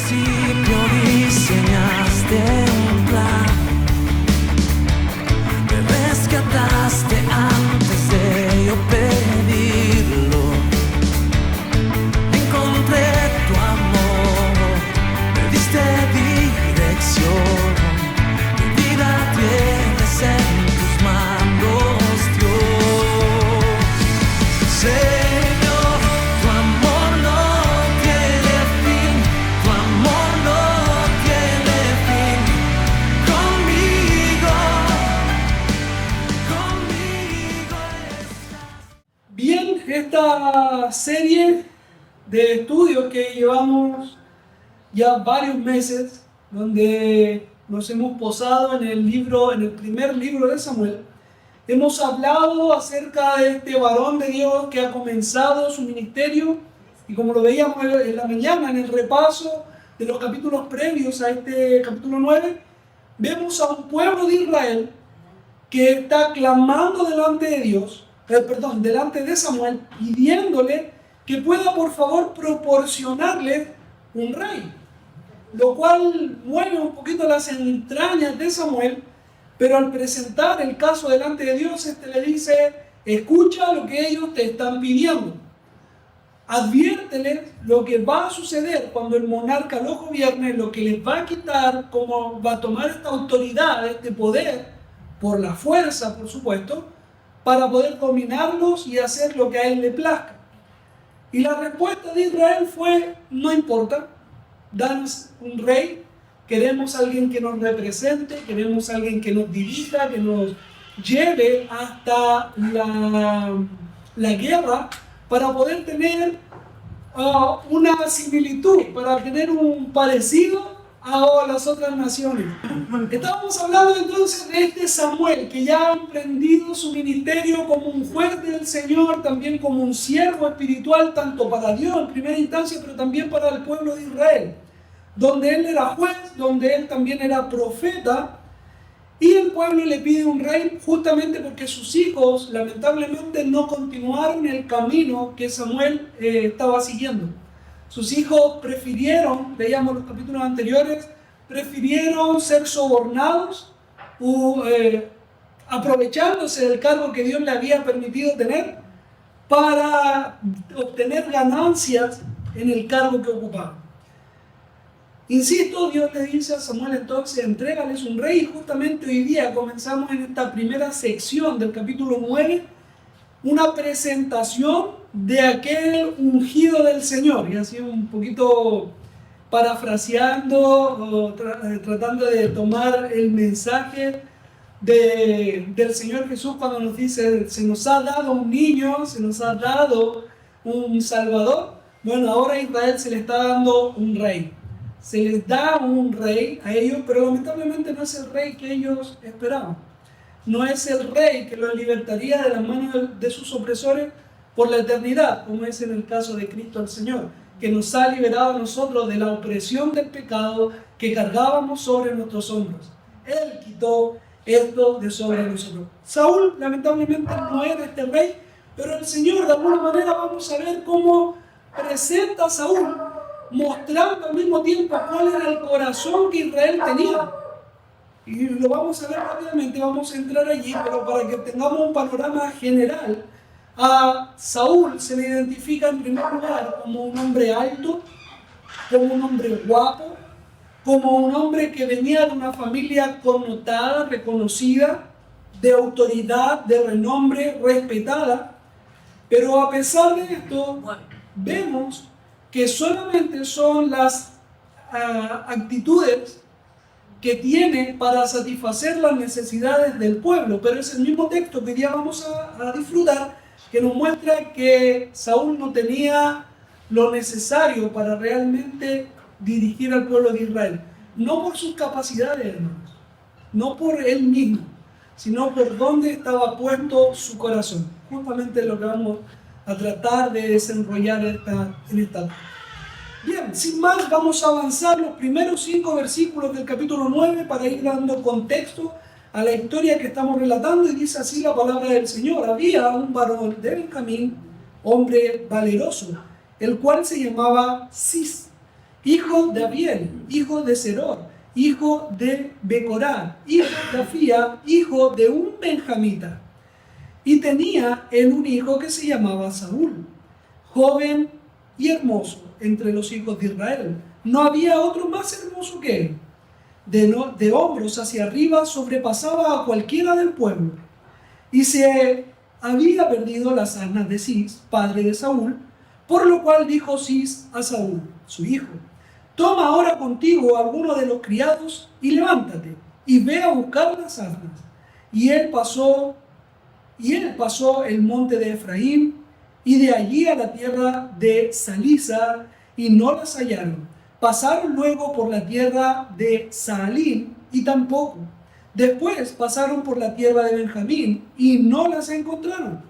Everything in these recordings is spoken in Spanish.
principio diseñaste un plan, me rescataste antes de yo pedirlo. Encontré tu amor, me diste dirección. Mi vida tienes en tus manos, Dios. Señor, tu amor no tiene fin, tu amor no tiene fin. Conmigo estás. Bien, esta serie de estudios que llevamos ya varios meses, donde nos hemos posado en el primer libro de Samuel, hemos hablado acerca de este varón de Dios que ha comenzado su ministerio, y como lo veíamos en la mañana en el repaso de los capítulos previos a este capítulo 9, vemos a un pueblo de Israel que está clamando delante de Dios, delante de Samuel, pidiéndole que pueda por favor proporcionarle un rey, lo cual mueve un poquito las entrañas de Samuel. Pero al presentar el caso delante de Dios, le dice: escucha lo que ellos te están pidiendo, adviérteles lo que va a suceder cuando el monarca los gobierne, lo que les va a quitar, cómo va a tomar esta autoridad, este poder, por la fuerza, por supuesto, para poder dominarlos y hacer lo que a él le plazca. Y la respuesta de Israel fue: no importa, danos un rey, queremos a alguien que nos represente, queremos a alguien que nos dirija, que nos lleve hasta la guerra, para poder tener una similitud, para tener un parecido a las otras naciones. Estábamos hablando entonces de este Samuel, que ya ha emprendido su ministerio como un juez del Señor, también como un siervo espiritual, tanto para Dios en primera instancia, pero también para el pueblo de Israel, donde él era juez, donde él también era profeta, y el pueblo le pide un rey justamente porque sus hijos lamentablemente no continuaron el camino que Samuel estaba siguiendo. Sus hijos prefirieron, veíamos los capítulos anteriores, prefirieron ser sobornados, aprovechándose del cargo que Dios le había permitido tener para obtener ganancias en el cargo que ocupaban. Insisto, Dios le dice a Samuel entonces: entrégales un rey, y justamente hoy día comenzamos en esta primera sección del capítulo 9, una presentación de aquel ungido del Señor, y así un poquito parafraseando o tratando de tomar el mensaje del Señor Jesús cuando nos dice: se nos ha dado un niño, se nos ha dado un Salvador. Bueno, ahora a Israel se le está dando un rey. Se les da un rey a ellos, pero lamentablemente no es el rey que ellos esperaban. No es el rey que los libertaría de las manos de sus opresores por la eternidad, como es en el caso de Cristo el Señor, que nos ha liberado a nosotros de la opresión del pecado que cargábamos sobre nuestros hombros. Él quitó esto de sobre nosotros. Saúl lamentablemente no era este rey, pero el Señor de alguna manera vamos a ver cómo presenta a Saúl, mostrando al mismo tiempo cuál era el corazón que Israel tenía. Y lo vamos a ver rápidamente, vamos a entrar allí, pero para que tengamos un panorama general, a Saúl se le identifica en primer lugar como un hombre alto, como un hombre guapo, como un hombre que venía de una familia connotada, reconocida, de autoridad, de renombre, respetada. Pero a pesar de esto, vemos que solamente son las actitudes que tiene para satisfacer las necesidades del pueblo. Pero es el mismo texto que ya vamos a disfrutar, que nos muestra que Saúl no tenía lo necesario para realmente dirigir al pueblo de Israel. No por sus capacidades, hermanos, no por él mismo, sino por dónde estaba puesto su corazón. Justamente lo que vamos a tratar de desenrollar en esta. Bien, sin más, vamos a avanzar los primeros 5 versículos del capítulo 9 para ir dando contexto a la historia que estamos relatando, y dice así la palabra del Señor: había un varón de Benjamín, hombre valeroso, el cual se llamaba Cis, hijo de Abiel, hijo de Seror, hijo de Becorá, hijo de Afía, hijo de un benjamita. Y tenía él un hijo que se llamaba Saúl, joven y hermoso entre los hijos de Israel. No había otro más hermoso que él. De hombros hacia arriba sobrepasaba a cualquiera del pueblo. Y se había perdido las asnas de Cis, padre de Saúl, por lo cual dijo Cis a Saúl, su hijo: toma ahora contigo a alguno de los criados y levántate, y ve a buscar las asnas. Y él pasó el monte de Efraín, y de allí a la tierra de Salisa, y no las hallaron. Pasaron luego por la tierra de Saalim, y tampoco. Después pasaron por la tierra de Benjamín, y no las encontraron.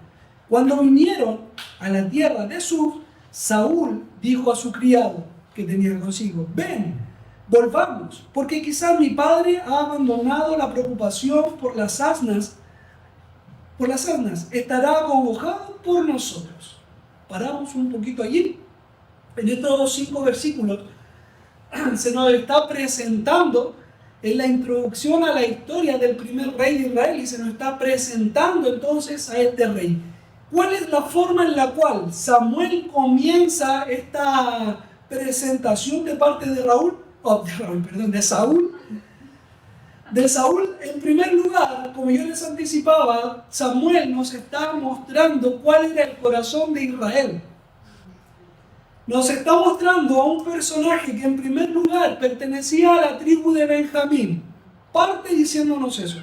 Cuando vinieron a la tierra de Suf, Saúl dijo a su criado que tenía consigo: ven, volvamos, porque quizás mi padre ha abandonado la preocupación por las asnas, estará acongojado por nosotros. Paramos un poquito allí. En estos 5 versículos se nos está presentando en la introducción a la historia del primer rey de Israel, y se nos está presentando entonces a este rey. ¿Cuál es la forma en la cual Samuel comienza esta presentación de parte de Saúl? De Saúl, en primer lugar, como yo les anticipaba, Samuel nos está mostrando cuál era el corazón de Israel. Nos está mostrando a un personaje que en primer lugar pertenecía a la tribu de Benjamín. Parte diciéndonos eso.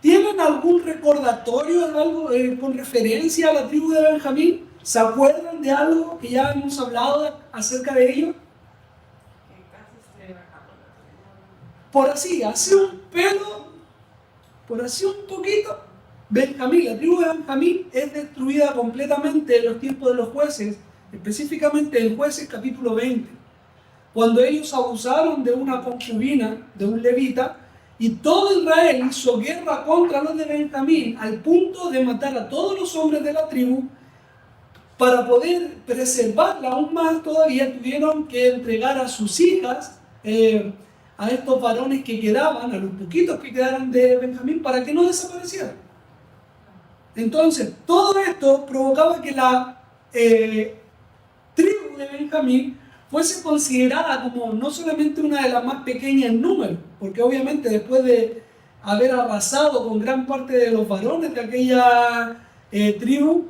¿Tienen algún recordatorio, algo con referencia a la tribu de Benjamín? ¿Se acuerdan de algo que ya hemos hablado acerca de ello? Por así un poquito, Benjamín, la tribu de Benjamín es destruida completamente en los tiempos de los jueces, específicamente en Jueces capítulo 20, cuando ellos abusaron de una concubina, de un levita, y todo Israel hizo guerra contra los de Benjamín, al punto de matar a todos los hombres de la tribu. Para poder preservarla aún más, todavía tuvieron que entregar a sus hijas, a estos varones que quedaban, a los poquitos que quedaron de Benjamín, para que no desaparecieran. Entonces, todo esto provocaba que la tribu de Benjamín fuese considerada como no solamente una de las más pequeñas en número, porque obviamente después de haber arrasado con gran parte de los varones de aquella tribu,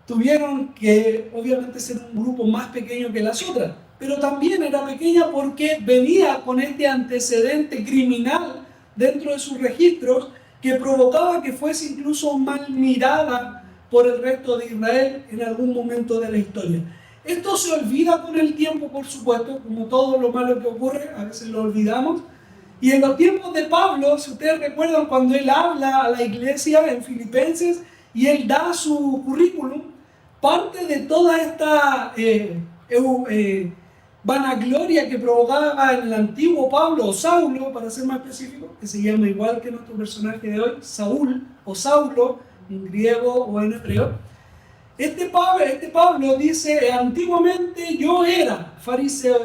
tuvieron que obviamente ser un grupo más pequeño que las otras. Pero también era pequeña porque venía con este antecedente criminal dentro de sus registros que provocaba que fuese incluso mal mirada por el resto de Israel en algún momento de la historia. Esto se olvida con el tiempo, por supuesto, como todo lo malo que ocurre, a veces lo olvidamos. Y en los tiempos de Pablo, si ustedes recuerdan cuando él habla a la iglesia en Filipenses y él da su currículum, parte de toda esta vanagloria que provocaba en el antiguo Pablo, o Saulo, para ser más específico, que se llama igual que nuestro personaje de hoy, Saúl o Saulo, en griego o en hebreo. Este Pablo dice: antiguamente yo era fariseo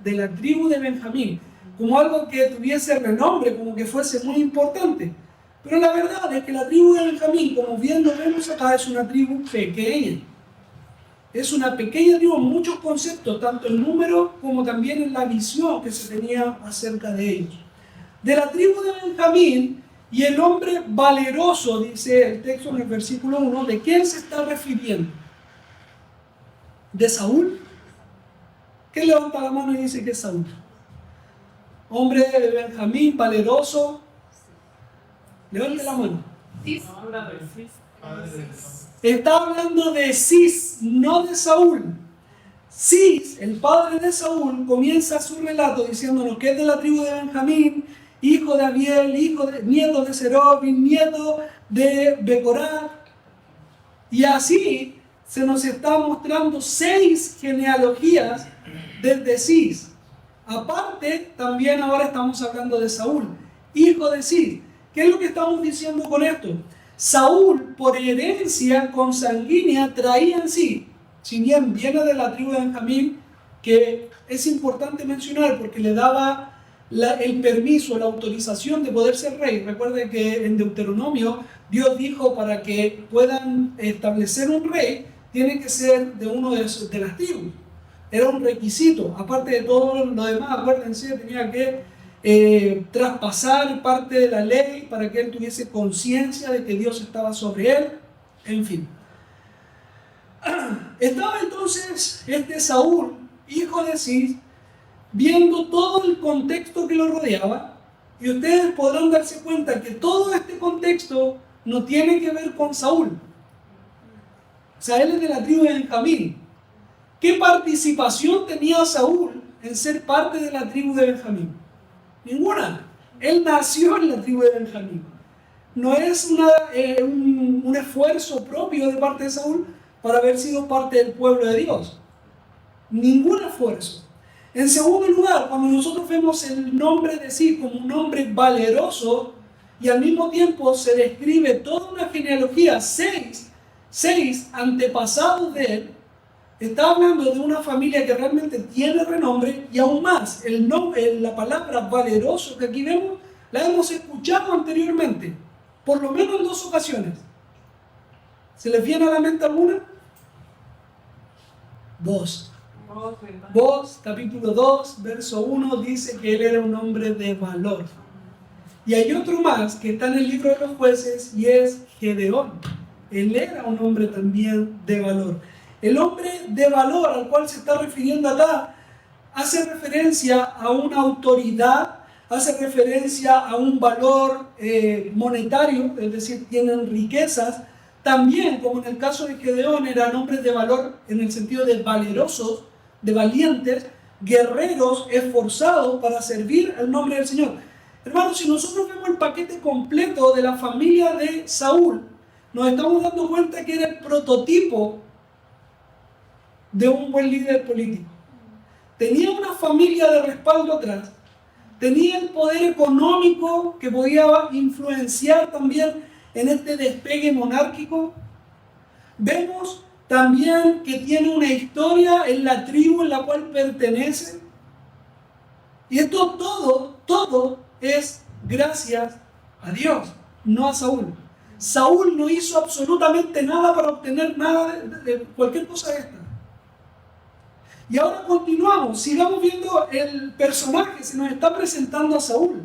de la tribu de Benjamín, como algo que tuviese renombre, como que fuese muy importante. Pero la verdad es que la tribu de Benjamín, como bien lo vemos acá, es una tribu pequeña. Es una pequeña tribu en muchos conceptos, tanto en número como también en la visión que se tenía acerca de ellos. De la tribu de Benjamín, y el hombre valeroso, dice el texto en el versículo 1, ¿de quién se está refiriendo? ¿De Saúl? ¿Quién levanta la mano y dice que es Saúl? Hombre de Benjamín, valeroso. Levante la mano. Está hablando de Cis, no de Saúl. Cis, el padre de Saúl, comienza su relato diciéndonos que es de la tribu de Benjamín, hijo de Abiel, nieto de Serobin, nieto de Becorá. Y así se nos está mostrando 6 genealogías desde Cis. Aparte, también ahora estamos hablando de Saúl, hijo de Cis. ¿Qué es lo que estamos diciendo con esto? Saúl, por herencia consanguínea, traía en sí, si bien viene de la tribu de Benjamín, que es importante mencionar porque le daba el permiso, la autorización de poder ser rey. Recuerden que en Deuteronomio Dios dijo para que puedan establecer un rey, tiene que ser de uno de las tribus. Era un requisito, aparte de todo lo demás, acuérdense, tenía que traspasar parte de la ley para que él tuviese conciencia de que Dios estaba sobre él, en fin. Estaba entonces Saúl, hijo de Cis, viendo todo el contexto que lo rodeaba, y ustedes podrán darse cuenta que todo este contexto no tiene que ver con Saúl. O sea, él es de la tribu de Benjamín. ¿Qué participación tenía Saúl en ser parte de la tribu de Benjamín? Ninguna. Él nació en la tribu de Benjamín. No es un esfuerzo propio de parte de Saúl para haber sido parte del pueblo de Dios. Ningún esfuerzo. En segundo lugar, cuando nosotros vemos el nombre de sí como un nombre valeroso y al mismo tiempo se describe toda una genealogía, seis antepasados de él, está hablando de una familia que realmente tiene renombre, y aún más, la palabra valeroso que aquí vemos, la hemos escuchado anteriormente, por lo menos en 2 ocasiones. ¿Se les viene a la mente alguna? Vos, capítulo 2, verso 1, dice que él era un hombre de valor. Y hay otro más que está en el libro de los jueces y es Gedeón. Él era un hombre también de valor. El hombre de valor al cual se está refiriendo acá hace referencia a una autoridad, hace referencia a un valor monetario, es decir, tienen riquezas. También, como en el caso de Gedeón, eran hombres de valor en el sentido de valerosos, de valientes, guerreros, esforzados para servir el nombre del Señor. Hermanos, si nosotros vemos el paquete completo de la familia de Saúl, nos estamos dando cuenta que era el prototipo de un buen líder político. Tenía una familia de respaldo atrás, tenía el poder económico que podía influenciar también en este despegue monárquico. Vemos también que tiene una historia en la tribu en la cual pertenece. Y esto todo es gracias a Dios, no a Saúl. Saúl no hizo absolutamente nada para obtener nada de cualquier cosa de esta. Y ahora continuamos, sigamos viendo el personaje, se nos está presentando a Saúl.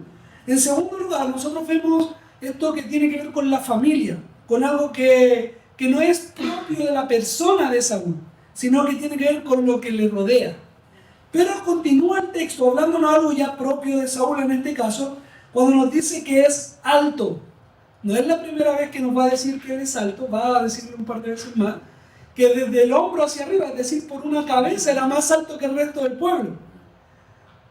En segundo lugar, nosotros vemos esto que tiene que ver con la familia, con algo que no es propio de la persona de Saúl, sino que tiene que ver con lo que le rodea. Pero continúa el texto hablándonos algo ya propio de Saúl en este caso, cuando nos dice que es alto. No es la primera vez que nos va a decir que él es alto, va a decirle un par de veces más, que desde el hombro hacia arriba, es decir, por una cabeza, era más alto que el resto del pueblo.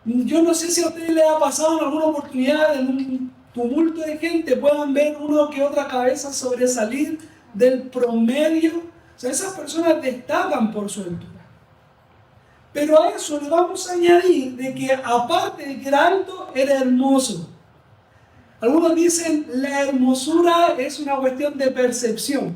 Yo no sé si a ustedes les ha pasado en alguna oportunidad, en un tumulto de gente, puedan ver uno que otra cabeza sobresalir del promedio. O sea, esas personas destacan por su altura. Pero a eso le vamos a añadir de que aparte de que era alto, era hermoso. Algunos dicen la hermosura es una cuestión de percepción.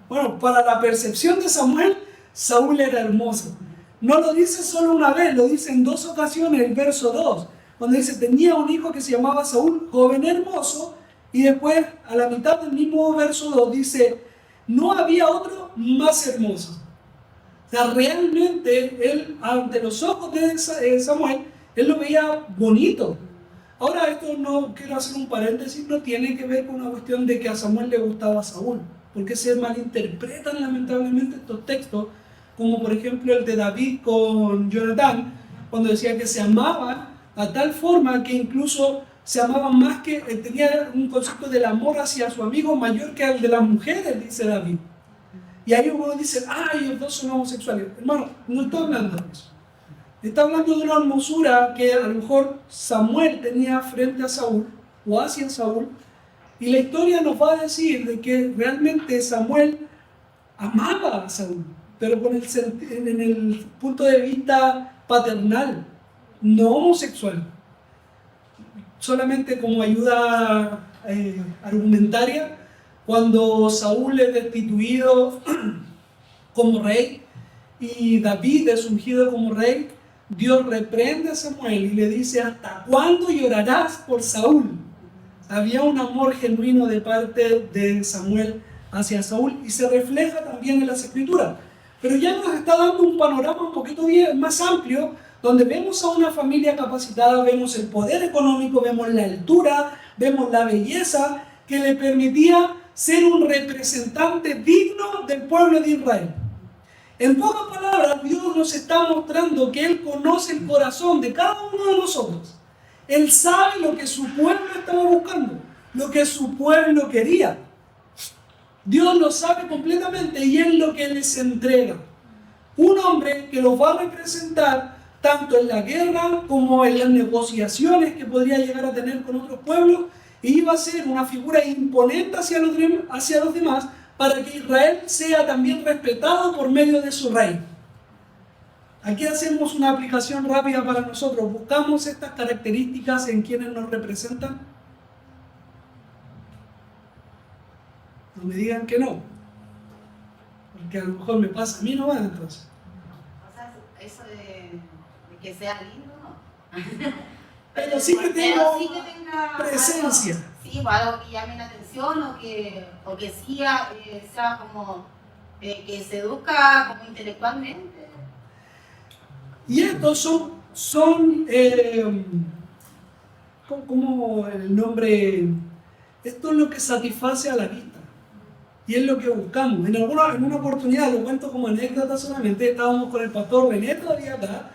Bueno, para la percepción de Samuel, Saúl era hermoso. No lo dice solo una vez, lo dice en 2 ocasiones, el verso 2, cuando dice, tenía un hijo que se llamaba Saúl, joven hermoso, y después a la mitad del mismo verso 2 dice, no había otro más hermoso. O sea, realmente él, ante los ojos de Samuel, él lo veía bonito. Ahora, esto no quiero hacer un paréntesis, no tiene que ver con una cuestión de que a Samuel le gustaba a Saúl, porque se malinterpretan lamentablemente estos textos, como por ejemplo el de David con Jonatán, cuando decía que se amaban a tal forma que incluso se amaban más que, tenía un concepto del amor hacia su amigo mayor que el de las mujeres, dice David. Y ahí uno dice, ay, los dos son homosexuales. Hermano, no está hablando de eso. Está hablando de una hermosura que a lo mejor Samuel tenía frente a Saúl, o hacia Saúl, y la historia nos va a decir de que realmente Samuel amaba a Saúl, pero en el punto de vista paternal, no homosexual. Solamente como ayuda argumentaria, cuando Saúl es destituido como rey y David es ungido como rey, Dios reprende a Samuel y le dice: ¿hasta cuándo llorarás por Saúl? Había un amor genuino de parte de Samuel hacia Saúl y se refleja también en las Escrituras. Pero ya nos está dando un panorama un poquito más amplio, donde vemos a una familia capacitada, vemos el poder económico, vemos la altura, vemos la belleza que le permitía ser un representante digno del pueblo de Israel. En pocas palabras, Dios nos está mostrando que Él conoce el corazón de cada uno de nosotros. Él sabe lo que su pueblo estaba buscando, lo que su pueblo quería. Dios lo sabe completamente y es lo que les entrega. Un hombre que los va a representar tanto en la guerra como en las negociaciones que podría llegar a tener con otros pueblos, y iba a ser una figura imponente hacia los demás, para que Israel sea también respetado por medio de su rey. Aquí hacemos una aplicación rápida para nosotros. ¿Buscamos estas características en quienes nos representan? No me digan que no, porque a lo mejor me pasa a mí nomás entonces. O sea, eso de que sea lindo, ¿no? Pero sí que tenga presencia. Algo, sí, algo que llame la atención o que sí sea como que seduzca como intelectualmente. Y estos son como el nombre, esto es lo que satisface a la vista. Y es lo que buscamos. En una oportunidad, lo cuento como anécdota solamente, estábamos con el pastor René todavía acá,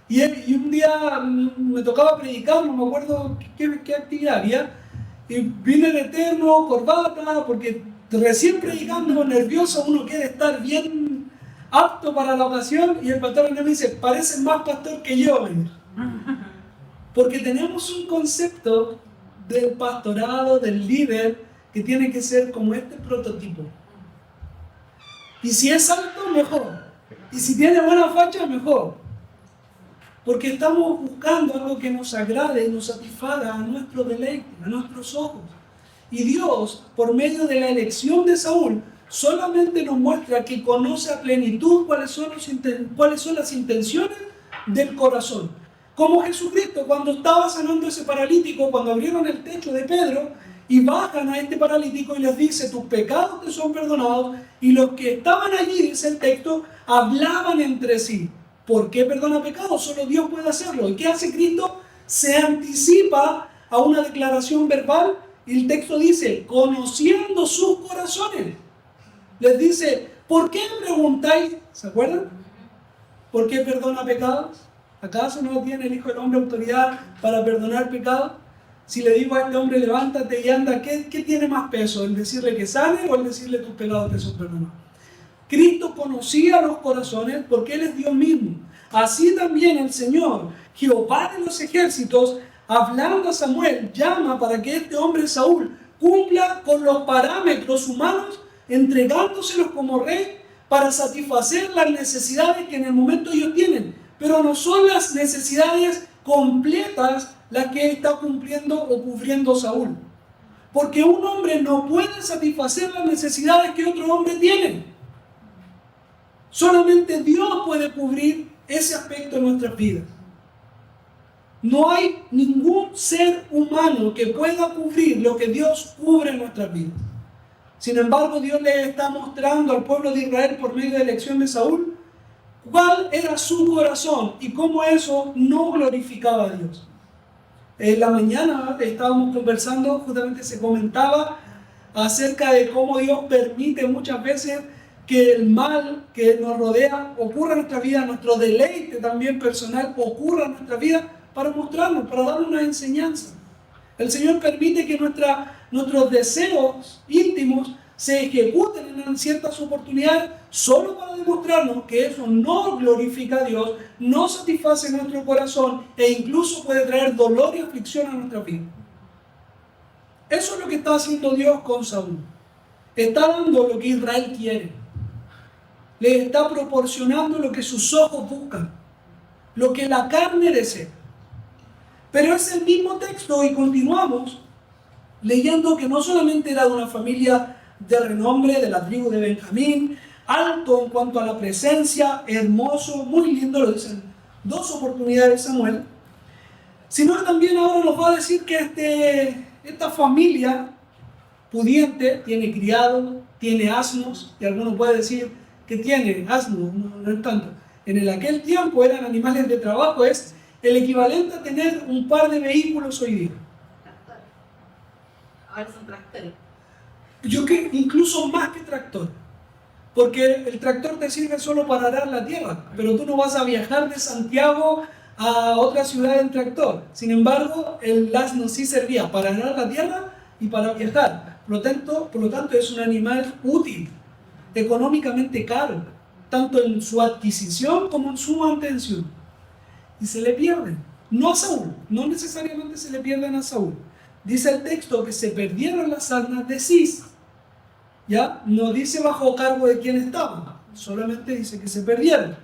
y un día me tocaba predicar, no me acuerdo qué actividad había, y vine de terno, corbata, porque recién predicando, nervioso, uno quiere estar bien apto para la ocasión, y el pastor René me dice: pareces más pastor que yo, porque tenemos un concepto del pastorado, del líder, que tiene que ser como este prototipo. Y si es alto, mejor. Y si tiene buena facha, mejor. Porque estamos buscando algo que nos agrade y nos satisfaga a nuestro deleite, a nuestros ojos. Y Dios, por medio de la elección de Saúl, solamente nos muestra que conoce a plenitud cuáles son las intenciones del corazón. Como Jesucristo, cuando estaba sanando a ese paralítico, cuando abrieron el techo de Pedro, y bajan a este paralítico y les dice: tus pecados te son perdonados. Y los que estaban allí, dice el texto, hablaban entre sí: ¿por qué perdona pecados? Solo Dios puede hacerlo. ¿Y qué hace Cristo? Se anticipa a una declaración verbal, y el texto dice: conociendo sus corazones. Les dice: ¿por qué preguntáis? ¿Se acuerdan? ¿Por qué perdona pecados? ¿Acaso no tiene el Hijo del Hombre autoridad para perdonar pecados? Si le digo a este hombre: levántate y anda, ¿qué tiene más peso? ¿El decirle que sane o el decirle tus pecados te son perdonados? Cristo conocía los corazones porque Él es Dios mismo. Así también el Señor, Jehová de los ejércitos, hablando a Samuel, llama para que este hombre Saúl cumpla con los parámetros humanos, entregándoselos como rey para satisfacer las necesidades que en el momento ellos tienen. Pero no son las necesidades completas las que está cumpliendo o cubriendo Saúl. Porque un hombre no puede satisfacer las necesidades que otro hombre tiene. Solamente Dios puede cubrir ese aspecto de nuestras vidas. No hay ningún ser humano que pueda cubrir lo que Dios cubre en nuestras vidas. Sin embargo, Dios le está mostrando al pueblo de Israel por medio de la elección de Saúl cuál era su corazón y cómo eso no glorificaba a Dios. En la mañana estábamos conversando, justamente se comentaba acerca de cómo Dios permite muchas veces que el mal que nos rodea ocurra en nuestra vida, nuestro deleite también personal ocurra en nuestra vida para mostrarnos, para darnos una enseñanza. El Señor permite que nuestros deseos íntimos se ejecuten en ciertas oportunidades solo para demostrarnos que eso no glorifica a Dios, no satisface nuestro corazón e incluso puede traer dolor y aflicción a nuestra vida. Eso es lo que está haciendo Dios con Saúl. Está dando lo que Israel quiere. Le está proporcionando lo que sus ojos buscan, lo que la carne desea. Pero es el mismo texto y continuamos leyendo que no solamente era de una familia de renombre, de la tribu de Benjamín, alto en cuanto a la presencia, hermoso, muy lindo, lo dicen 2 oportunidades Samuel, sino que también ahora nos va a decir que esta familia pudiente tiene criados, tiene asnos, y algunos pueden decir que tiene asnos, no es tanto. En aquel tiempo eran animales de trabajo, es el equivalente a tener un par de vehículos hoy día. Tractores. Ahora son tractores. Yo creo incluso más que tractor, porque el tractor te sirve solo para arar la tierra, pero tú no vas a viajar de Santiago a otra ciudad en tractor. Sin embargo, el asno sí servía para arar la tierra y para viajar. Por lo tanto es un animal útil, económicamente caro, tanto en su adquisición como en su mantención. Y se le pierden, no a Saúl, no necesariamente se le pierden a Saúl. Dice el texto que se perdieron las asnas de Cis. ¿Ya? No dice bajo cargo de quién estaban, solamente dice que se perdieron.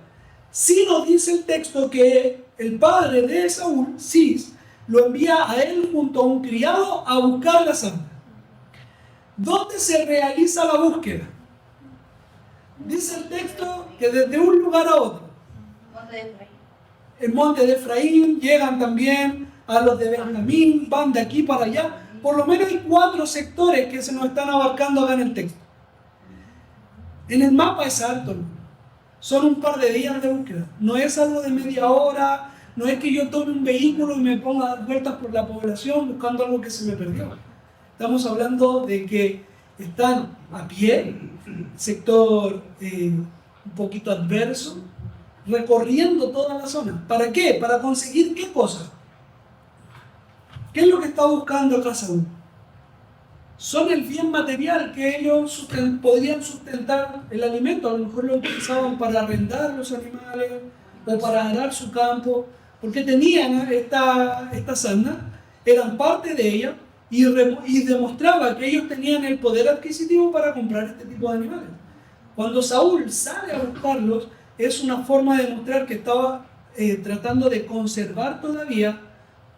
Sí nos dice el texto que el padre de Saúl, Cis, lo envía a él junto a un criado a buscar las asnas. ¿Dónde se realiza la búsqueda? Dice el texto que desde un lugar a otro. Monte de Efraín. El monte de Efraín, llegan también a los de Benjamín, van de aquí para allá. Por lo menos hay 4 sectores que se nos están abarcando acá en el texto. En el mapa es alto, son un par de días de búsqueda. No es algo de media hora, no es que yo tome un vehículo y me ponga a dar vueltas por la población buscando algo que se me perdió. Estamos hablando de que están a pie, sector un poquito adverso, recorriendo toda la zona. ¿Para qué? ¿Para conseguir qué cosa? ¿Qué es lo que está buscando acá Saúl? Son el bien material que ellos podrían sustentar el alimento. A lo mejor lo utilizaban para arrendar los animales o para arar su campo, porque tenían esta asna, eran parte de ella y demostraba que ellos tenían el poder adquisitivo para comprar este tipo de animales. Cuando Saúl sale a buscarlos, es una forma de demostrar que estaba tratando de conservar todavía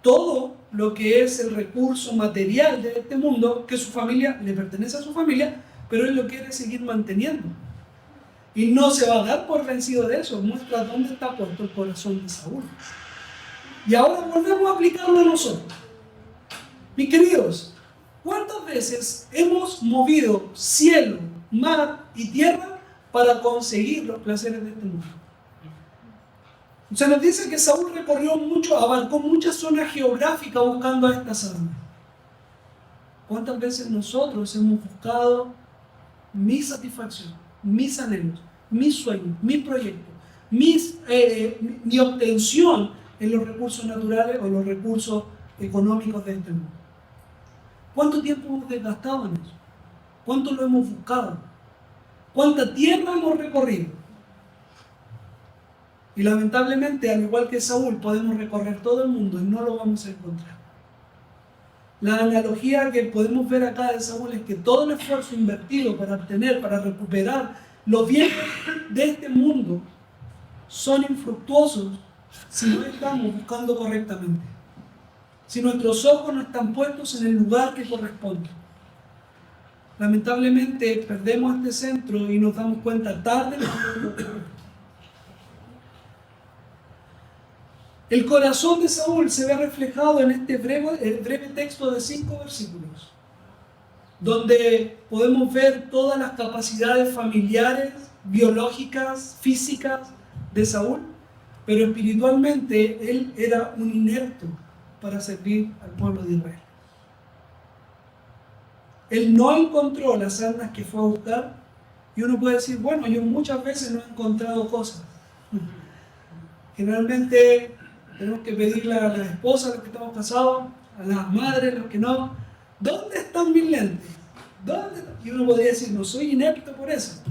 todo lo que es el recurso material de este mundo, que su familia le pertenece a su familia, pero él lo quiere seguir manteniendo. Y no se va a dar por vencido de eso. Muestra dónde está puesto el corazón de Saúl. Y ahora volvemos a aplicarlo a nosotros. Mis queridos, ¿cuántas veces hemos movido cielo, mar y tierra para conseguir los placeres de este mundo? Se nos dice que Saúl recorrió mucho, abarcó muchas zonas geográficas buscando a estas almas. ¿Cuántas veces nosotros hemos buscado mi satisfacción, mis anhelos, mis sueños, mis proyectos, mi obtención en los recursos naturales o los recursos económicos de este mundo? ¿Cuánto tiempo hemos desgastado en eso? ¿Cuánto lo hemos buscado? ¿Cuánta tierra hemos recorrido? Y lamentablemente, al igual que Saúl, podemos recorrer todo el mundo y no lo vamos a encontrar. La analogía que podemos ver acá de Saúl es que todo el esfuerzo invertido para obtener, para recuperar los bienes de este mundo son infructuosos si no estamos buscando correctamente. Si nuestros ojos no están puestos en el lugar que corresponde. Lamentablemente perdemos este centro y nos damos cuenta tarde. El corazón de Saúl se ve reflejado en este breve texto de 5 versículos, donde podemos ver todas las capacidades familiares, biológicas, físicas de Saúl, pero espiritualmente él era un inepto para servir al pueblo de Israel. Él no encontró las almas que fue a buscar, y uno puede decir, bueno, yo muchas veces no he encontrado cosas. Generalmente tenemos que pedirle a las esposas, a los que estamos casados, a las madres, a los que no, ¿dónde están mis lentes? ¿Dónde? Y uno podría decir, no soy inepto por eso.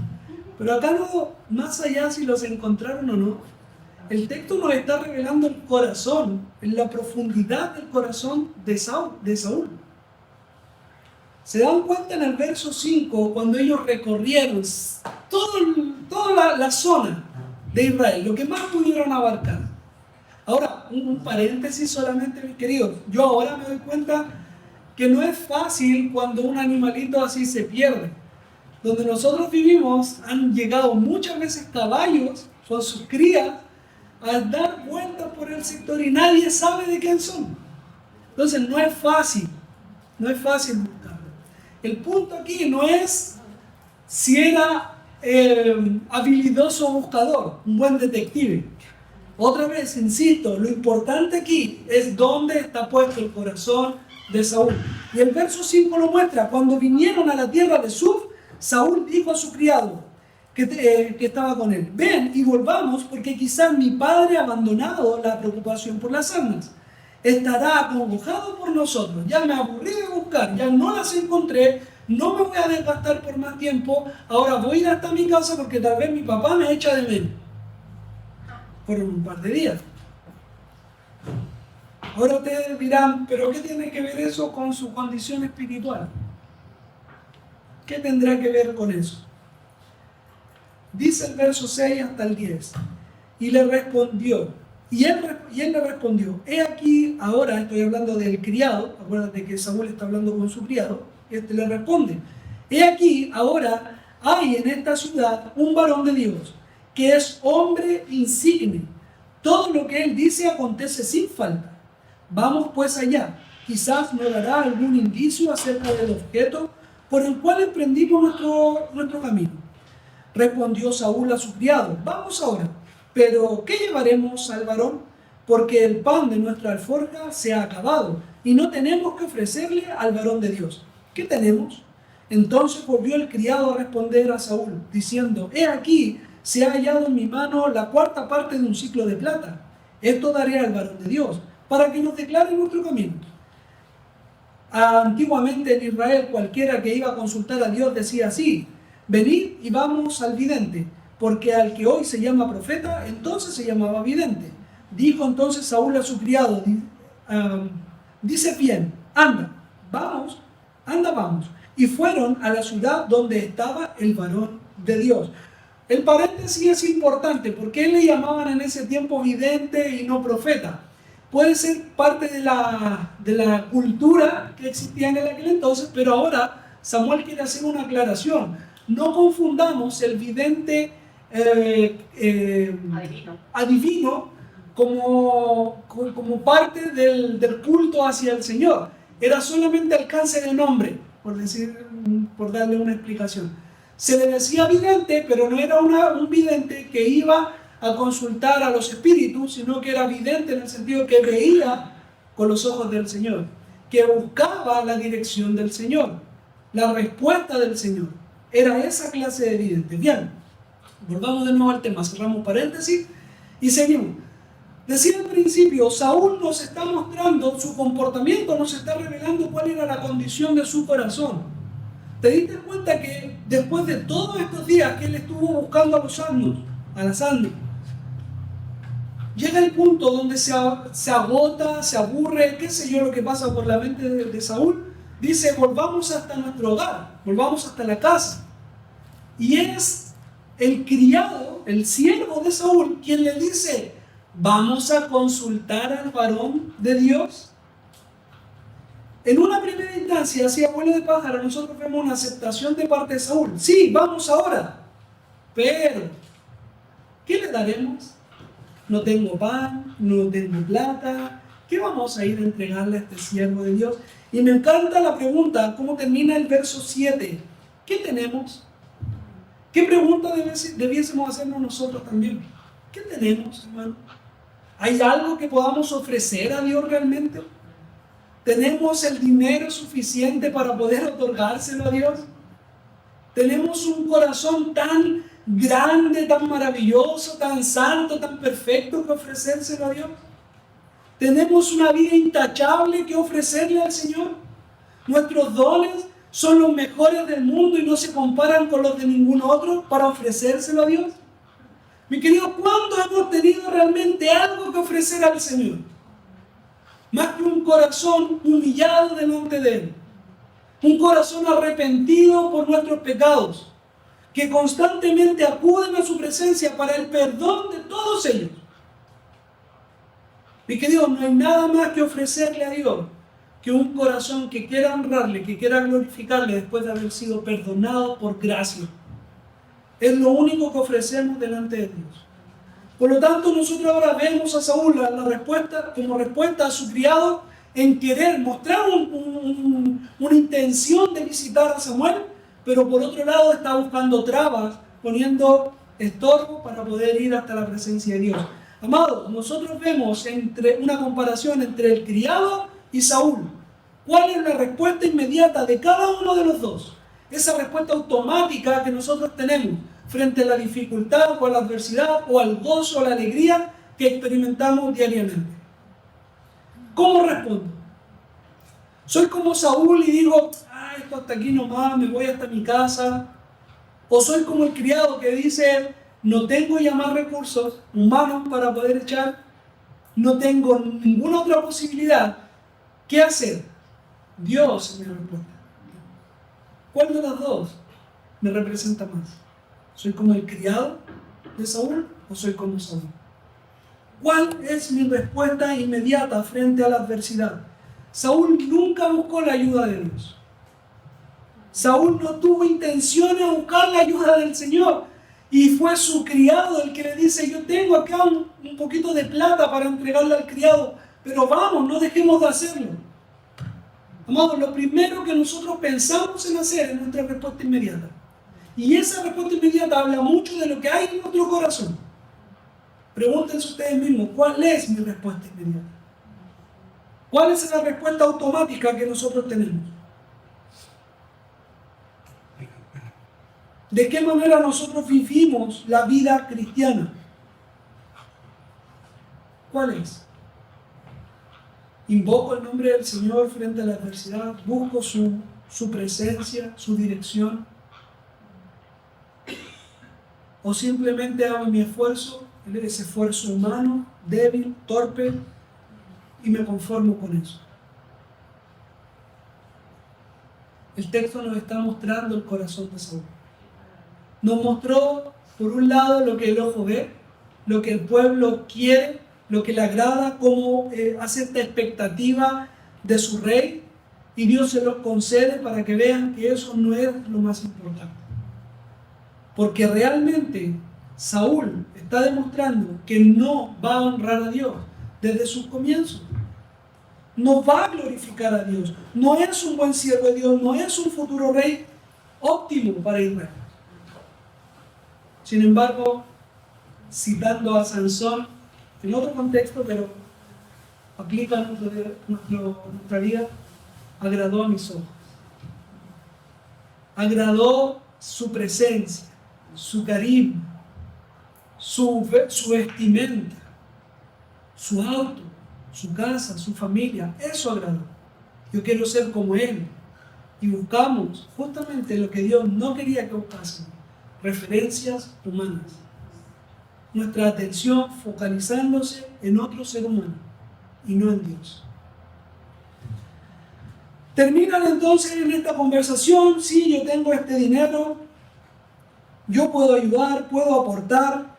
Pero acá no, más allá si los encontraron o no, el texto nos está revelando el corazón, en la profundidad del corazón de Saúl. Se dan cuenta en el verso 5, cuando ellos recorrieron toda la zona de Israel, lo que más pudieron abarcar. Ahora, un paréntesis solamente, mis queridos. Yo ahora me doy cuenta que no es fácil cuando un animalito así se pierde. Donde nosotros vivimos han llegado muchas veces caballos con sus crías a dar vueltas por el sector y nadie sabe de quién son. Entonces no es fácil buscarlo. El punto aquí no es si era habilidoso buscador, un buen detective. Otra vez, insisto, lo importante aquí es dónde está puesto el corazón de Saúl. Y el verso 5 lo muestra. Cuando vinieron a la tierra de Suf, Saúl dijo a su criado que estaba con él: ven y volvamos, porque quizás mi padre ha abandonado la preocupación por las almas. Estará acongojado por nosotros. Ya me aburrí de buscar, ya no las encontré, no me voy a desgastar por más tiempo. Ahora voy a ir hasta mi casa porque tal vez mi papá me echa de menos. Por un par de días. Ahora ustedes dirán, ¿pero qué tiene que ver eso con su condición espiritual? ¿Qué tendrá que ver con eso? Dice el verso 6 hasta el 10. Y le respondió, y él le respondió: he aquí, ahora estoy hablando del criado, acuérdate que Saúl está hablando con su criado, este le responde: he aquí, ahora hay en esta ciudad un varón de Dios, que es hombre insigne. Todo lo que él dice acontece sin falta. Vamos pues allá, quizás nos dará algún indicio acerca del objeto por el cual emprendimos nuestro camino. Respondió Saúl a su criado: vamos ahora, pero ¿qué llevaremos al varón? Porque el pan de nuestra alforja se ha acabado y no tenemos que ofrecerle al varón de Dios. ¿Qué tenemos? Entonces volvió el criado a responder a Saúl, diciendo: he aquí, se ha hallado en mi mano la cuarta parte de un siclo de plata. Esto daré al varón de Dios, para que nos declare nuestro camino. Antiguamente en Israel, cualquiera que iba a consultar a Dios decía así: venid y vamos al vidente, porque al que hoy se llama profeta, entonces se llamaba vidente. Dijo entonces Saúl a su criado: dice bien, anda, vamos. Y fueron a la ciudad donde estaba el varón de Dios. El paréntesis es importante, porque le llamaban en ese tiempo vidente y no profeta. Puede ser parte de la cultura que existía en aquel entonces, pero ahora Samuel quiere hacer una aclaración. No confundamos el vidente adivino como parte del culto hacia el Señor. Era solamente alcance de nombre, por darle una explicación. Se le decía vidente, pero no era un vidente que iba a consultar a los espíritus, sino que era vidente en el sentido que veía con los ojos del Señor, que buscaba la dirección del Señor, la respuesta del Señor. Era esa clase de vidente. Bien, volvamos de nuevo al tema, cerramos paréntesis y seguimos. Decía al principio, Saúl nos está mostrando su comportamiento, nos está revelando cuál era la condición de su corazón. ¿Te diste cuenta que después de todos estos días que él estuvo buscando a las almas, llega el punto donde se agota, se aburre, qué sé yo lo que pasa por la mente de Saúl? Dice: volvamos hasta nuestro hogar, volvamos hasta la casa. Y es el criado, el siervo de Saúl, quien le dice: vamos a consultar al varón de Dios. En una primera instancia, así abuelo de pájaro, nosotros vemos una aceptación de parte de Saúl. Sí, vamos ahora. Pero, ¿qué le daremos? No tengo pan, no tengo plata. ¿Qué vamos a ir a entregarle a este siervo de Dios? Y me encanta la pregunta, cómo termina el verso 7. ¿Qué tenemos? ¿Qué pregunta debiésemos hacernos nosotros también? ¿Qué tenemos, hermano? ¿Hay algo que podamos ofrecer a Dios realmente? ¿Tenemos el dinero suficiente para poder otorgárselo a Dios? ¿Tenemos un corazón tan grande, tan maravilloso, tan santo, tan perfecto que ofrecérselo a Dios? ¿Tenemos una vida intachable que ofrecerle al Señor? ¿Nuestros dones son los mejores del mundo y no se comparan con los de ningún otro para ofrecérselo a Dios? Mi querido, ¿cuándo hemos tenido realmente algo que ofrecer al Señor? Más que un corazón humillado delante de Él. Un corazón arrepentido por nuestros pecados, que constantemente acuden a su presencia para el perdón de todos ellos. Mi querido, no hay nada más que ofrecerle a Dios que un corazón que quiera honrarle, que quiera glorificarle después de haber sido perdonado por gracia. Es lo único que ofrecemos delante de Dios. Por lo tanto, nosotros ahora vemos a Saúl la respuesta, como respuesta a su criado en querer mostrar una intención de visitar a Samuel, pero por otro lado está buscando trabas, poniendo estorbo para poder ir hasta la presencia de Dios. Amados, nosotros vemos una comparación entre el criado y Saúl. ¿Cuál es la respuesta inmediata de cada uno de los dos? Esa respuesta automática que nosotros tenemos frente a la dificultad o a la adversidad o al gozo o la alegría que experimentamos diariamente. ¿Cómo respondo? ¿Soy como Saúl y digo, esto hasta aquí nomás, me voy hasta mi casa? ¿O soy como el criado que dice, no tengo ya más recursos humanos para poder echar, no tengo ninguna otra posibilidad? ¿Qué hacer? Dios me responde. ¿Cuál de las dos me representa más? ¿Soy como el criado de Saúl o soy como Saúl? ¿Cuál es mi respuesta inmediata frente a la adversidad? Saúl nunca buscó la ayuda de Dios. Saúl no tuvo intención de buscar la ayuda del Señor. Y fue su criado el que le dice, yo tengo acá un poquito de plata para entregarle al criado, pero vamos, no dejemos de hacerlo. Amados, lo primero que nosotros pensamos en hacer es nuestra respuesta inmediata. Y esa respuesta inmediata habla mucho de lo que hay en nuestro corazón. Pregúntense ustedes mismos, ¿cuál es mi respuesta inmediata? ¿Cuál es la respuesta automática que nosotros tenemos? ¿De qué manera nosotros vivimos la vida cristiana? ¿Cuál es? Invoco el nombre del Señor frente a la adversidad, busco su presencia, su dirección. O simplemente hago mi esfuerzo, ese esfuerzo humano, débil, torpe, y me conformo con eso. El texto nos está mostrando el corazón de Saúl. Nos mostró, por un lado, lo que el ojo ve, lo que el pueblo quiere, lo que le agrada, cómo hace esta expectativa de su rey, y Dios se los concede para que vean que eso no es lo más importante. Porque realmente Saúl está demostrando que no va a honrar a Dios desde sus comienzos. No va a glorificar a Dios. No es un buen siervo de Dios, no es un futuro rey óptimo para Israel. Sin embargo, citando a Sansón, en otro contexto, pero aplica a nuestra vida, agradó a mis ojos. Agradó su presencia, su carisma, su vestimenta, su auto, su casa, su familia. Eso agradó. Yo quiero ser como él. Y buscamos justamente lo que Dios no quería que buscásemos: referencias humanas. Nuestra atención focalizándose en otro ser humano y no en Dios. Terminan entonces en esta conversación: sí, yo tengo este dinero, yo puedo ayudar, puedo aportar.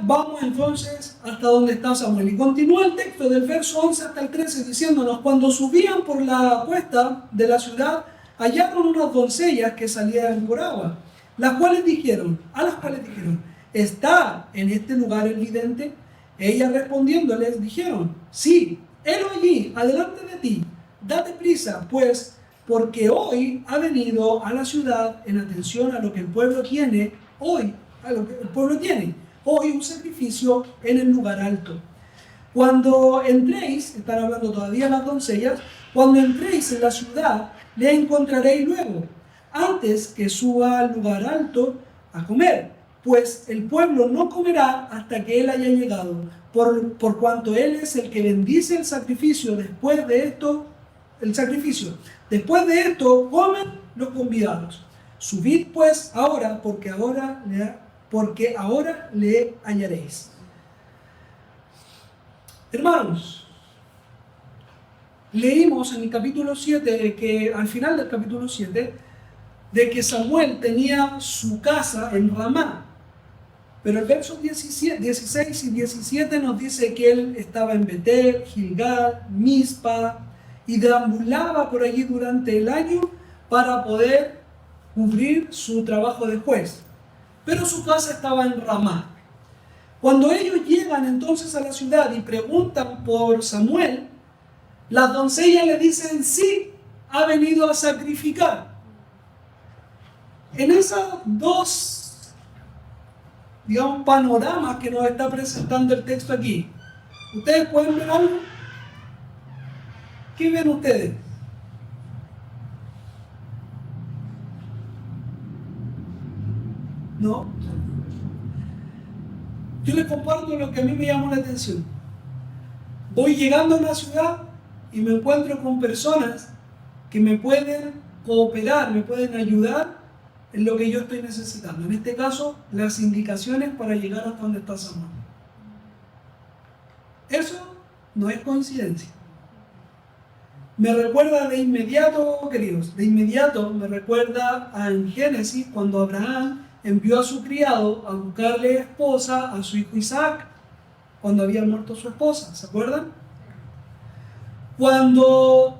Vamos entonces hasta donde está Samuel. Y continúa el texto del verso 11 hasta el 13 diciéndonos: cuando subían por la cuesta de la ciudad, hallaron unas doncellas que salían por agua, a las cuales dijeron, ¿está en este lugar el vidente? Ellas respondiéndoles dijeron, sí, helo allí, adelante de ti, date prisa, pues, porque hoy ha venido a la ciudad en atención a lo que el pueblo tiene hoy, hoy un sacrificio en el lugar alto. Cuando entréis, están hablando todavía las doncellas, cuando entréis en la ciudad, le encontraréis luego, antes que suba al lugar alto a comer, pues el pueblo no comerá hasta que él haya llegado, por cuanto él es el que bendice el sacrificio. Después de esto comen los convidados. Subid pues ahora, porque ahora le hallaréis. Hermanos, leímos en el capítulo 7, que al final del capítulo 7, de que Samuel tenía su casa en Ramá. Pero el verso 16 y 17 nos dice que él estaba en Betel, Gilgal, Mizpa, y deambulaba por allí durante el año para poder cubrir su trabajo de juez. Pero su casa estaba en Ramá. Cuando ellos llegan entonces a la ciudad y preguntan por Samuel, las doncellas le dicen, sí, ha venido a sacrificar. En esas dos, digamos, panoramas que nos está presentando el texto aquí, ¿ustedes pueden ver algo? ¿Qué ven ustedes? ¿No? Yo les comparto lo que a mí me llamó la atención. Voy llegando a una ciudad y me encuentro con personas que me pueden cooperar, me pueden ayudar en lo que yo estoy necesitando. En este caso, las indicaciones para llegar hasta donde está Samuel. Eso no es coincidencia. Me recuerda de inmediato, queridos, de inmediato me recuerda en Génesis cuando Abraham envió a su criado a buscarle esposa a su hijo Isaac cuando había muerto su esposa, ¿se acuerdan? Cuando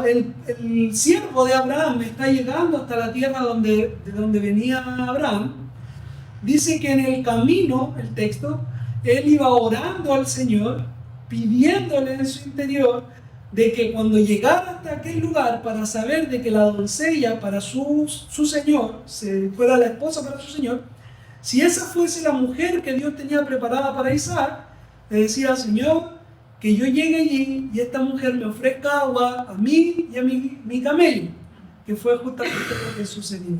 el siervo de Abraham está llegando hasta la tierra de donde venía Abraham, dice que en el camino, el texto, él iba orando al Señor, pidiéndole en su interior de que cuando llegara hasta aquel lugar para saber de que la doncella para su señor, fuera la esposa para su señor, si esa fuese la mujer que Dios tenía preparada para Isaac, le decía, Señor, que yo llegue allí y esta mujer me ofrezca agua a mí y a mi camello, que fue justamente lo que sucedió.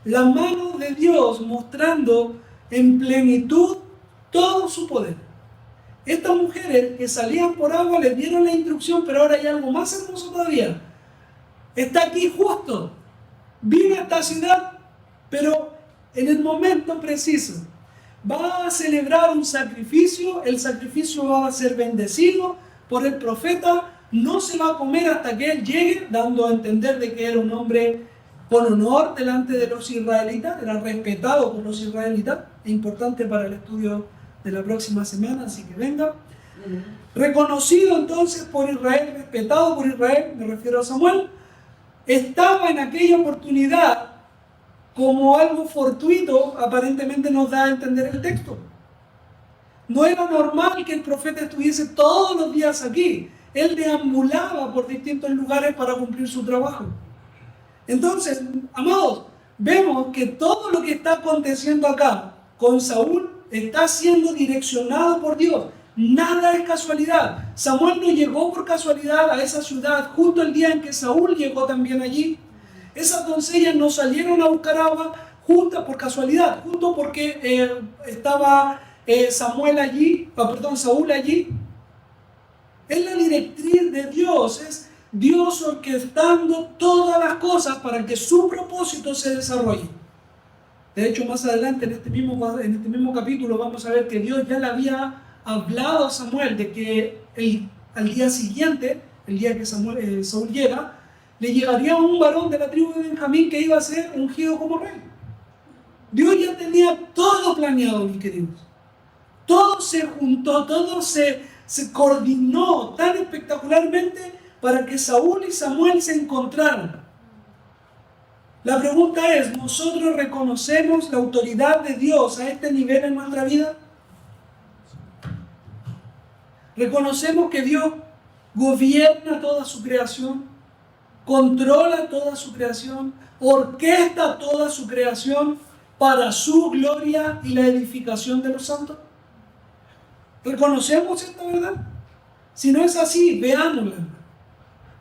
La mano de Dios mostrando en plenitud todo su poder. Estas mujeres que salían por agua les dieron la instrucción, pero ahora hay algo más hermoso todavía. Está aquí justo. Vine a esta ciudad, pero en el momento preciso. Va a celebrar un sacrificio, el sacrificio va a ser bendecido por el profeta, no se va a comer hasta que él llegue, dando a entender de que era un hombre con honor delante de los israelitas, era respetado por los israelitas, es importante para el estudio de la próxima semana, así que venga. Reconocido entonces por Israel, respetado por Israel, me refiero a Samuel, estaba en aquella oportunidad como algo fortuito, aparentemente nos da a entender el texto. No era normal que el profeta estuviese todos los días aquí. Él deambulaba por distintos lugares para cumplir su trabajo. Entonces, amados, vemos que todo lo que está aconteciendo acá con Saúl está siendo direccionado por Dios. Nada es casualidad. Samuel no llegó por casualidad a esa ciudad justo el día en que Saúl llegó también allí. Esas doncellas no salieron a buscar agua justo por casualidad, justo porque estaba Saúl allí. Es la directriz de Dios, es Dios orquestando todas las cosas para que su propósito se desarrolle. De hecho, más adelante en este mismo capítulo vamos a ver que Dios ya le había hablado a Samuel de que al día siguiente, el día que Saúl llega, le llegaría un varón de la tribu de Benjamín que iba a ser ungido como rey. Dios ya tenía todo planeado, mis queridos. Todo se juntó, todo se coordinó tan espectacularmente para que Saúl y Samuel se encontraran. La pregunta es, ¿nosotros reconocemos la autoridad de Dios a este nivel en nuestra vida? ¿Reconocemos que Dios gobierna toda su creación, controla toda su creación, orquesta toda su creación para su gloria y la edificación de los santos? ¿Reconocemos esta verdad? Si no es así, veámosla.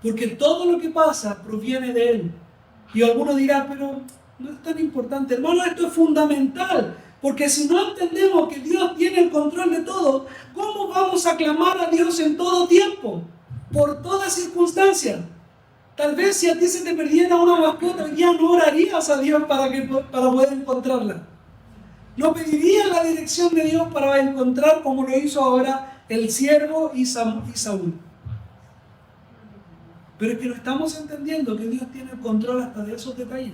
Porque todo lo que pasa proviene de Él. Y algunos dirán, pero no es tan importante. Hermano, esto es fundamental. Porque si no entendemos que Dios tiene el control de todo, ¿cómo vamos a clamar a Dios en todo tiempo? Por todas circunstancias. Tal vez si a ti se te perdiera una mascota, hoy día no orarías a Dios para poder encontrarla. No pedirías la dirección de Dios para encontrar, como lo hizo ahora el siervo y Saúl. Pero es que no estamos entendiendo que Dios tiene el control hasta de esos detalles.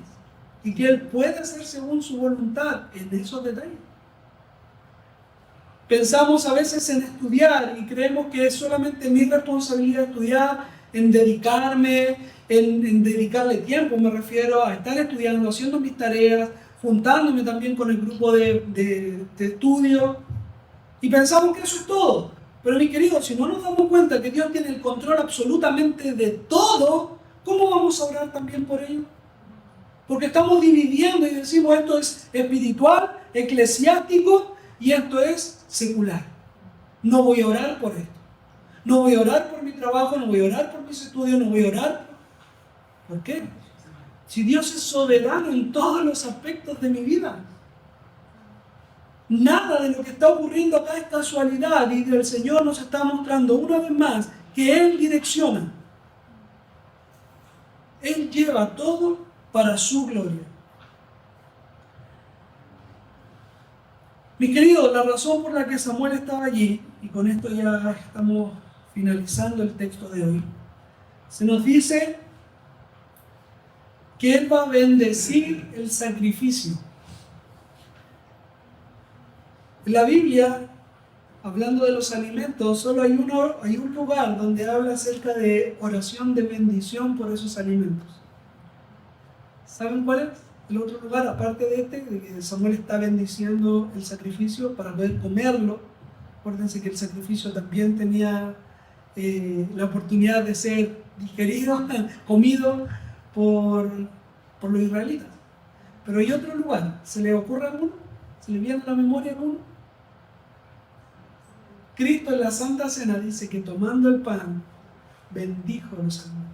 Y que Él puede hacer según su voluntad en esos detalles. Pensamos a veces en estudiar y creemos que es solamente mi responsabilidad estudiar en dedicarme, en dedicarle tiempo. Me refiero a estar estudiando, haciendo mis tareas, juntándome también con el grupo de estudio. Y pensamos que eso es todo. Pero mis queridos, si no nos damos cuenta que Dios tiene el control absolutamente de todo, ¿cómo vamos a orar también por ello? Porque estamos dividiendo y decimos esto es espiritual, eclesiástico y esto es secular. No voy a orar por esto. No voy a orar por mi trabajo, no voy a orar por mis estudios, no voy a orar. ¿Por qué? Si Dios es soberano en todos los aspectos de mi vida. Nada de lo que está ocurriendo acá es casualidad y el Señor nos está mostrando una vez más que Él direcciona. Él lleva todo para su gloria. Mis queridos, la razón por la que Samuel estaba allí, y con esto ya estamos finalizando el texto de hoy, se nos dice que Él va a bendecir el sacrificio. En la Biblia, hablando de los alimentos, solo hay un lugar donde habla acerca de oración de bendición por esos alimentos. ¿Saben cuál es? El otro lugar, aparte de este, de que Samuel está bendiciendo el sacrificio para poder comerlo. Acuérdense que el sacrificio también tenía la oportunidad de ser digerido, comido por los israelitas. Pero hay otro lugar, ¿se le ocurre a alguno? ¿Se le viene a la memoria a alguno? Cristo en la Santa Cena dice que tomando el pan, bendijo los alimentos.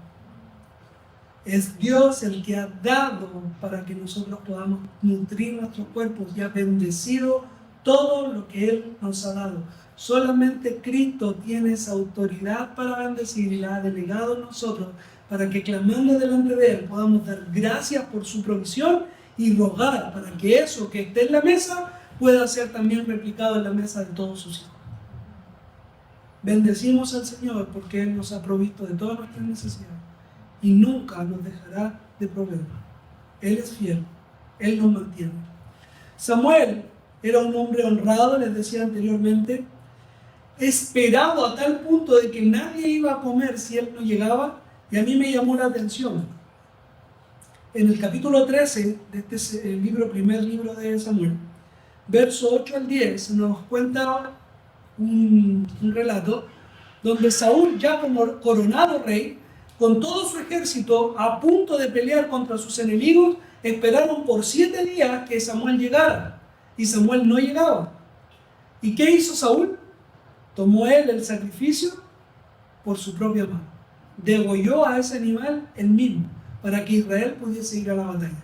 Es Dios el que ha dado para que nosotros podamos nutrir nuestros cuerpos y ha bendecido todo lo que Él nos ha dado. Solamente Cristo tiene esa autoridad para bendecir y la ha delegado a nosotros para que clamando delante de Él podamos dar gracias por su provisión y rogar para que eso que esté en la mesa pueda ser también replicado en la mesa de todos sus hijos. Bendecimos al Señor porque Él nos ha provisto de todas nuestras necesidades y nunca nos dejará de proveer. Él es fiel, Él nos mantiene. Samuel era un hombre honrado, les decía anteriormente, esperado a tal punto de que nadie iba a comer si él no llegaba, y a mí me llamó la atención. En el capítulo 13 de este primer libro de Samuel, verso 8 al 10, nos cuenta un relato donde Saúl, ya como coronado rey, con todo su ejército a punto de pelear contra sus enemigos, esperaron por 7 días que Samuel llegara, y Samuel no llegaba. ¿Y qué hizo Saúl? Tomó él el sacrificio por su propia mano. Degolló a ese animal él mismo, para que Israel pudiese ir a la batalla.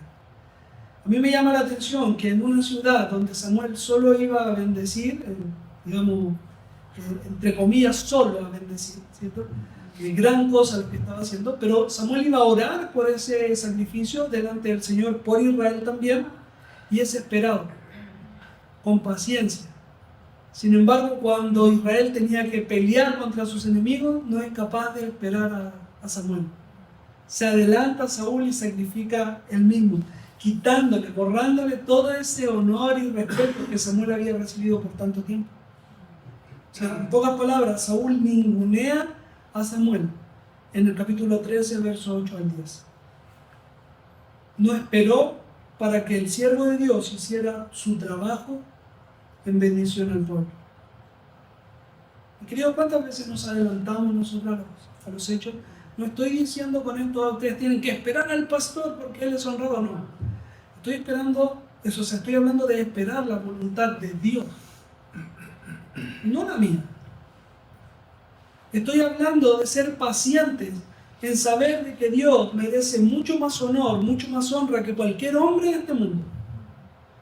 A mí me llama la atención que en una ciudad donde Samuel solo iba a bendecir, digamos, entre comillas, solo a bendecir, ¿cierto? Gran cosa lo que estaba haciendo, pero Samuel iba a orar por ese sacrificio delante del Señor, por Israel también, y es esperado, con paciencia. Sin embargo, cuando Israel tenía que pelear contra sus enemigos, no es capaz de esperar a Samuel. Se adelanta a Saúl y sacrifica él mismo, quitándole, borrándole todo ese honor y respeto que Samuel había recibido por tanto tiempo. O sea, en pocas palabras, Saúl ningunea a Samuel en el capítulo 13, verso 8 al 10. No esperó para que el siervo de Dios hiciera su trabajo en bendición al pueblo. Mi querido, ¿cuántas veces nos adelantamos nosotros a los hechos? No estoy diciendo con esto ustedes tienen que esperar al pastor porque él es honrado, no. Estoy hablando de esperar la voluntad de Dios, no la mía. Estoy hablando de ser pacientes en saber de que Dios merece mucho más honor, mucho más honra que cualquier hombre de este mundo.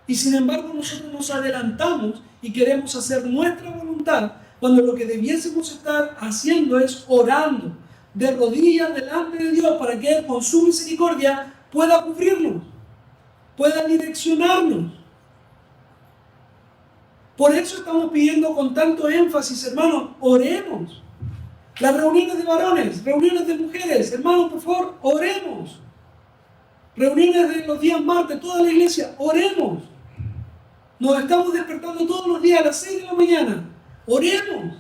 Y sin embargo nosotros nos adelantamos y queremos hacer nuestra voluntad cuando lo que debiésemos estar haciendo es orando de rodillas delante de Dios para que Él con su misericordia pueda cubrirnos, pueda direccionarnos. Por eso estamos pidiendo con tanto énfasis, hermanos, oremos. Las reuniones de varones, reuniones de mujeres, hermanos, por favor, oremos. Reuniones de los días martes, toda la iglesia, oremos. Nos estamos despertando todos los días a las 6 de la mañana. Oremos.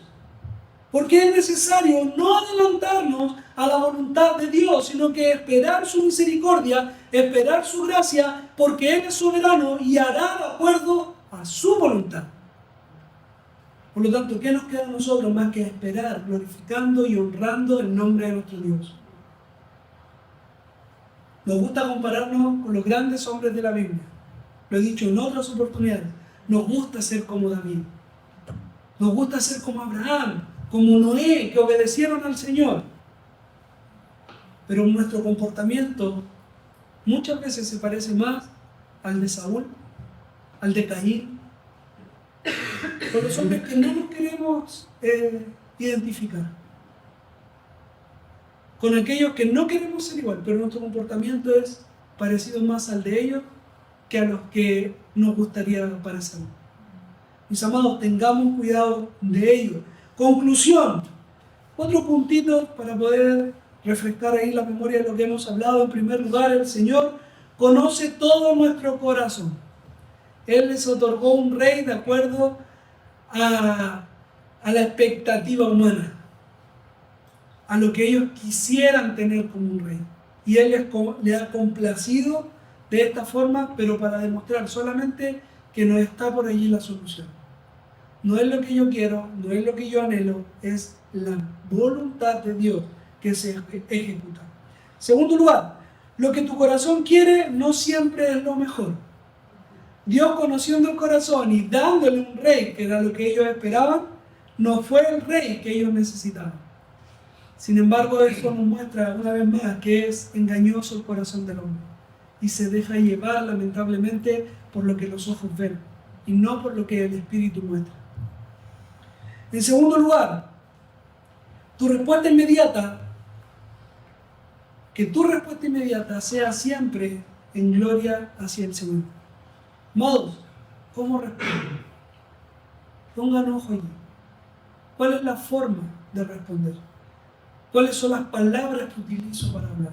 Porque es necesario no adelantarnos a la voluntad de Dios, sino que esperar su misericordia, esperar su gracia, porque Él es soberano y hará de acuerdo a su voluntad. Por lo tanto, ¿qué nos queda a nosotros más que esperar, glorificando y honrando el nombre de nuestro Dios? Nos gusta compararnos con los grandes hombres de la Biblia. Lo he dicho en otras oportunidades. Nos gusta ser como David. Nos gusta ser como Abraham, como Noé, que obedecieron al Señor. Pero nuestro comportamiento muchas veces se parece más al de Saúl, al de Caín, con los hombres que no nos queremos identificar, con aquellos que no queremos ser igual, pero nuestro comportamiento es parecido más al de ellos que a los que nos gustaría parecer. Mis amados, tengamos cuidado de ello. Conclusión, otro puntito para poder refrescar ahí la memoria de lo que hemos hablado. En primer lugar, el Señor conoce todo nuestro corazón. Él les otorgó un rey de acuerdo a la expectativa humana, a lo que ellos quisieran tener como un rey. Y Él le ha complacido de esta forma, pero para demostrar solamente que no está por allí la solución. No es lo que yo quiero, no es lo que yo anhelo, es la voluntad de Dios que se ejecuta. Segundo lugar, lo que tu corazón quiere no siempre es lo mejor. Dios, conociendo el corazón y dándole un rey que era lo que ellos esperaban, no fue el rey que ellos necesitaban. Sin embargo, esto nos muestra una vez más que es engañoso el corazón del hombre y se deja llevar lamentablemente por lo que los ojos ven y no por lo que el Espíritu muestra. En segundo lugar, tu respuesta inmediata, que tu respuesta inmediata sea siempre en gloria hacia el Señor. Modos, ¿cómo responder? Pongan ojo allí. ¿Cuál es la forma de responder? ¿Cuáles son las palabras que utilizo para hablar?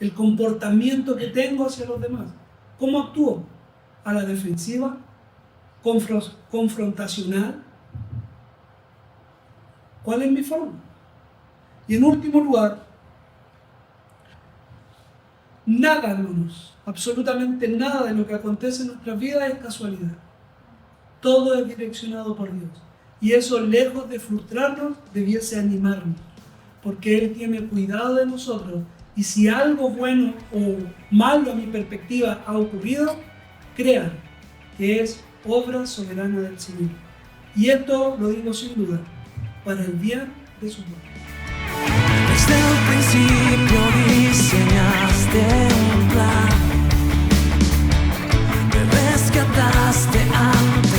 El comportamiento que tengo hacia los demás. ¿Cómo actúo? ¿A la defensiva? ¿Confrontacional? ¿Cuál es mi forma? Y en último lugar, nada, hermanos, absolutamente nada de lo que acontece en nuestra vida es casualidad. Todo es direccionado por Dios. Y eso, lejos de frustrarnos, debiese animarnos. Porque Él tiene cuidado de nosotros. Y si algo bueno o malo a mi perspectiva ha ocurrido, crean que es obra soberana del Señor. Y esto lo digo sin duda, para el bien de su pueblo. Desde el principio diseñaste un plan, me rescataste antes